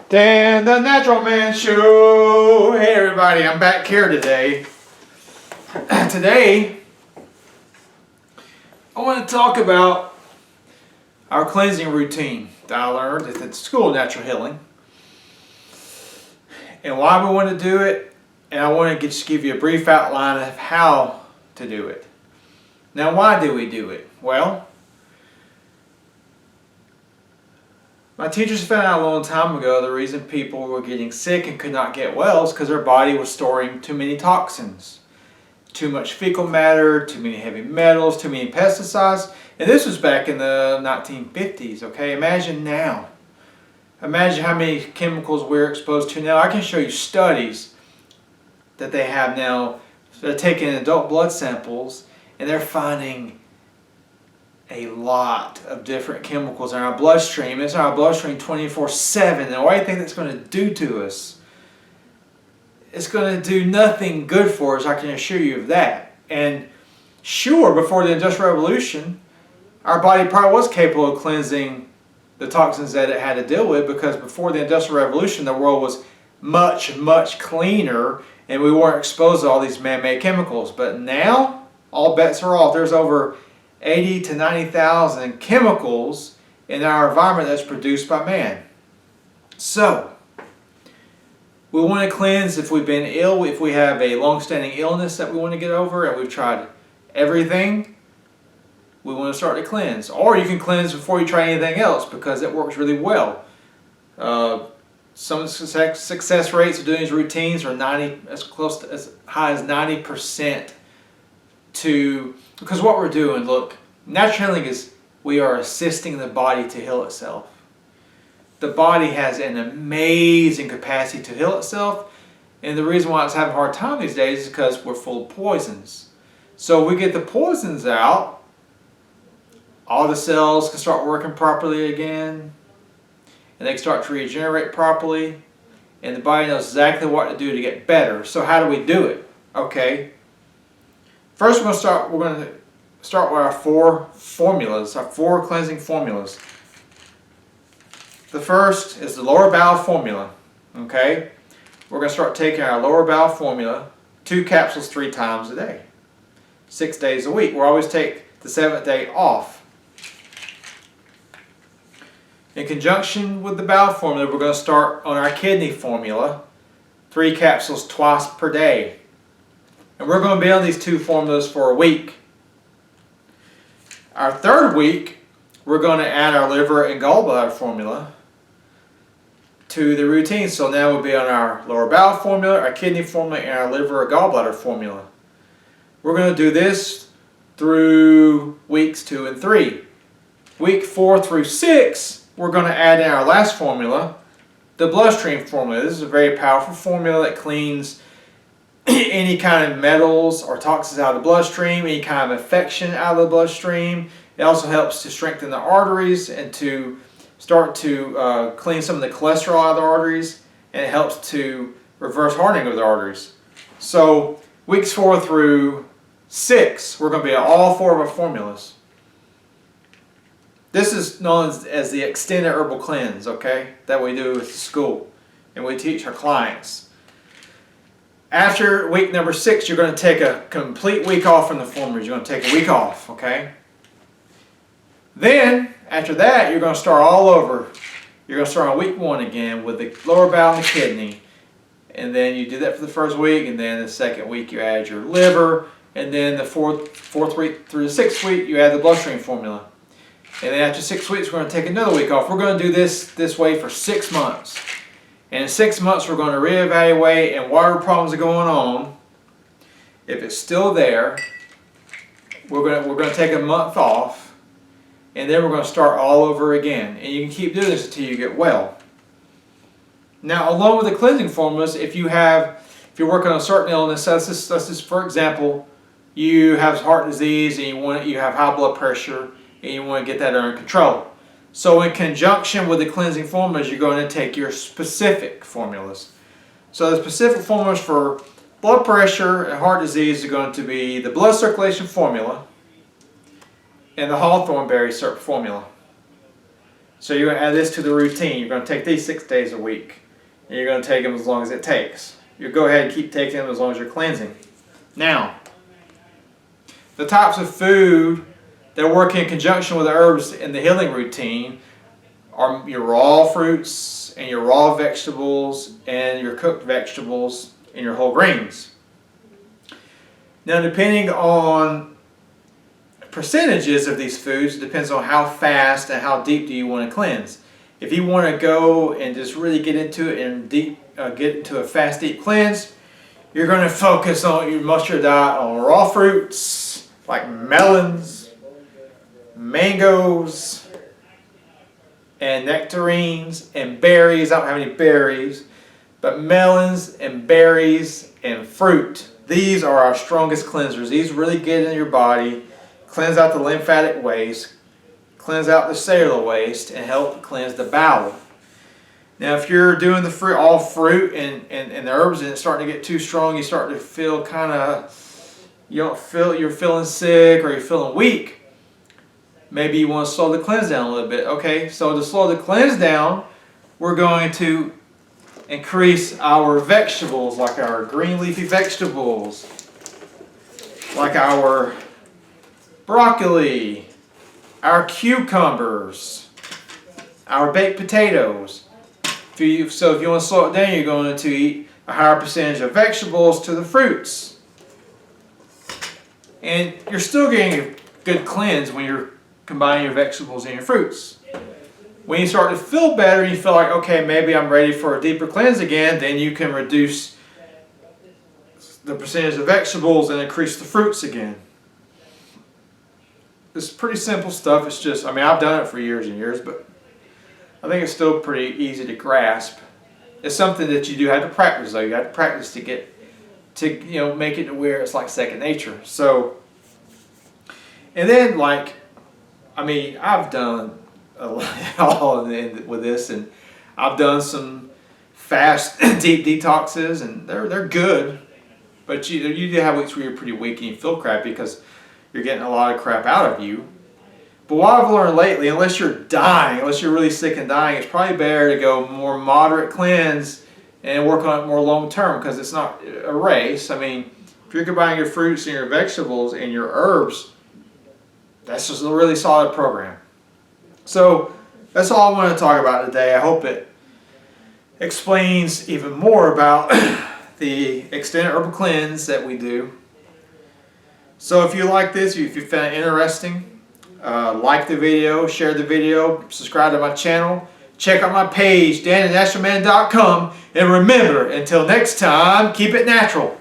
Dan the Natural Man Show. Hey everybody, I'm back here today. Today, I want to talk about our cleansing routine that I learned at the School of Natural Healing and why we want to do it, and I want to just give you a brief outline of how to do it. Now, why do we do it? Well, my teachers found out a long time ago the reason people were getting sick and could not get well is because their body was storing too many toxins. Too much fecal matter, too many heavy metals, too many pesticides. And this was back in the 1950s, okay? Imagine now. Imagine how many chemicals we're exposed to now. I can show you studies that they have now. They're taking adult blood samples and they're finding a lot of different chemicals in our bloodstream. It's in our bloodstream 24/7. And what do you think that's going to do to us? It's going to do nothing good for us, I can assure you of that. And sure, before the Industrial Revolution, our body probably was capable of cleansing the toxins that it had to deal with, because before the Industrial Revolution, the world was much, much cleaner and we weren't exposed to all these man-made chemicals. But now, all bets are off. There's over 80 to 90,000 chemicals in our environment that's produced by man. So, we want to cleanse if we've been ill, if we have a long-standing illness that we want to get over and we've tried everything, we want to start to cleanse. Or you can cleanse before you try anything else because it works really well. Some of the success rates of doing these routines are as high as 90%. Because what we're doing, look, natural healing is we are assisting the body to heal itself. The body has an amazing capacity to heal itself, and the reason why it's having a hard time these days is because we're full of poisons. So we get the poisons out, all the cells can start working properly again, and they can start to regenerate properly, and the body knows exactly what to do to get better. So how do we do it? Okay. First, we're going to start with our 4 formulas, our 4 cleansing formulas. The first is the lower bowel formula. Okay, we're going to start taking our lower bowel formula, 2 capsules 3 times a day, 6 days a week. We'll always take the 7th day off. In conjunction with the bowel formula, we're going to start on our kidney formula, 3 capsules twice per day. And we're going to be on these 2 formulas for a week. Our 3rd week, we're going to add our liver and gallbladder formula to the routine. So now we'll be on our lower bowel formula, our kidney formula, and our liver or gallbladder formula. We're going to do this through weeks 2 and 3. Week 4 through 6, we're going to add in our last formula, the bloodstream formula. This is a very powerful formula that cleans any kind of metals or toxins out of the bloodstream, any kind of infection out of the bloodstream. It also helps to strengthen the arteries and to start to clean some of the cholesterol out of the arteries, and it helps to reverse hardening of the arteries. So weeks 4 through 6, we're going to be on all 4 of our formulas. This is known as the extended herbal cleanse, okay, that we do at the school and we teach our clients. After week number 6, you're going to take a complete week off from the formulas. You're going to take a week off, okay? Then, after that, you're going to start all over. You're going to start on week 1 again with the lower bowel and the kidney. And then you do that for the first week, and then the 2nd week you add your liver, and then the fourth week through the 6th week you add the bloodstream formula. And then after 6 weeks, we're going to take another week off. We're going to do this way for 6 months. And in 6 months, we're going to reevaluate, and whatever problems are going on, if it's still there, we're going to take a month off, and then we're going to start all over again. And you can keep doing this until you get well. Now, along with the cleansing formulas, if you're working on a certain illness, let's just for example, you have heart disease and you have high blood pressure, and you want to get that under control. So in conjunction with the cleansing formulas, you're going to take your specific formulas. So the specific formulas for blood pressure and heart disease are going to be the blood circulation formula and the hawthorn berry syrup formula. So you're going to add this to the routine. You're going to take these 6 days a week. And you're going to take them as long as it takes. You go ahead and keep taking them as long as you're cleansing. Now, the types of food that work in conjunction with the herbs in the healing routine are your raw fruits and your raw vegetables and your cooked vegetables and your whole grains. Now, depending on percentages of these foods, it depends on how fast and how deep do you want to cleanse. If you want to go and just really get into it and get into a fast, deep cleanse, you're going to focus on most of your diet on raw fruits like melons, mangoes, and nectarines and berries. I don't have any berries, but melons and berries and fruit. These are our strongest cleansers. These really get in your body, cleanse out the lymphatic waste, cleanse out the cellular waste, and help cleanse the bowel. Now, if you're doing the fruit, all fruit and the herbs, and it's starting to get too strong, you start to feel kind of, you're feeling sick or you're feeling weak. Maybe you want to slow the cleanse down a little bit. Okay, so to slow the cleanse down, we're going to increase our vegetables, like our green leafy vegetables, like our broccoli, our cucumbers, our baked potatoes. So if you want to slow it down, you're going to eat a higher percentage of vegetables to the fruits. And you're still getting a good cleanse when you're combining your vegetables and your fruits. When you start to feel better and you feel like, okay, maybe I'm ready for a deeper cleanse again, then you can reduce the percentage of vegetables and increase the fruits again. It's pretty simple stuff. It's just, I mean, I've done it for years and years, but I think it's still pretty easy to grasp. It's something that you do have to practice, though. You have to practice to get to, make it to where it's like second nature. So, and then like, I mean, I've done a lot all with this, and I've done some fast, deep detoxes, and they're good. But you do have weeks where you're pretty weak and you feel crappy because you're getting a lot of crap out of you. But what I've learned lately, unless you're dying, unless you're really sick and dying, it's probably better to go more moderate cleanse and work on it more long term, because it's not a race. I mean, if you're combining your fruits and your vegetables and your herbs, that's just a really solid program. So that's all I want to talk about today. I hope it explains even more about the extended herbal cleanse that we do. So if you like this, if you found it interesting, like the video, share the video, subscribe to my channel, check out my page, danthenaturalman.com, and remember, until next time, keep it natural.